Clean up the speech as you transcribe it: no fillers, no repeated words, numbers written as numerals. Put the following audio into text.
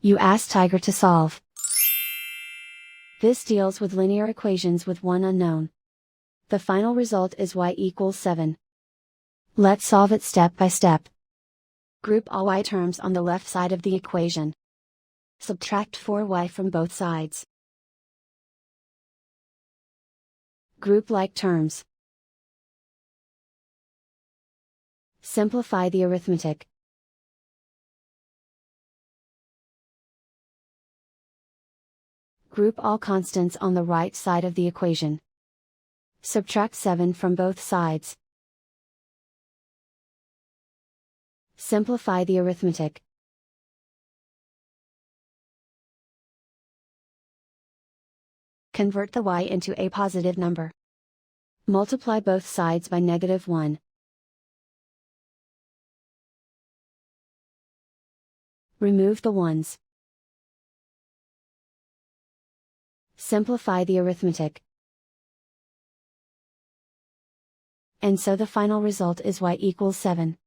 You ask Tiger to solve. This deals with linear equations with one unknown. The final result is y equals 7. Let's solve it step by step. Group all y terms on the left side of the equation. Subtract 4y from both sides. Group like terms. Simplify the arithmetic. Group all constants on the right side of the equation. Subtract 7 from both sides. Simplify the arithmetic. Convert the y into a positive number. Multiply both sides by -1. Remove the ones. Simplify the arithmetic. And so the final result is y equals 7.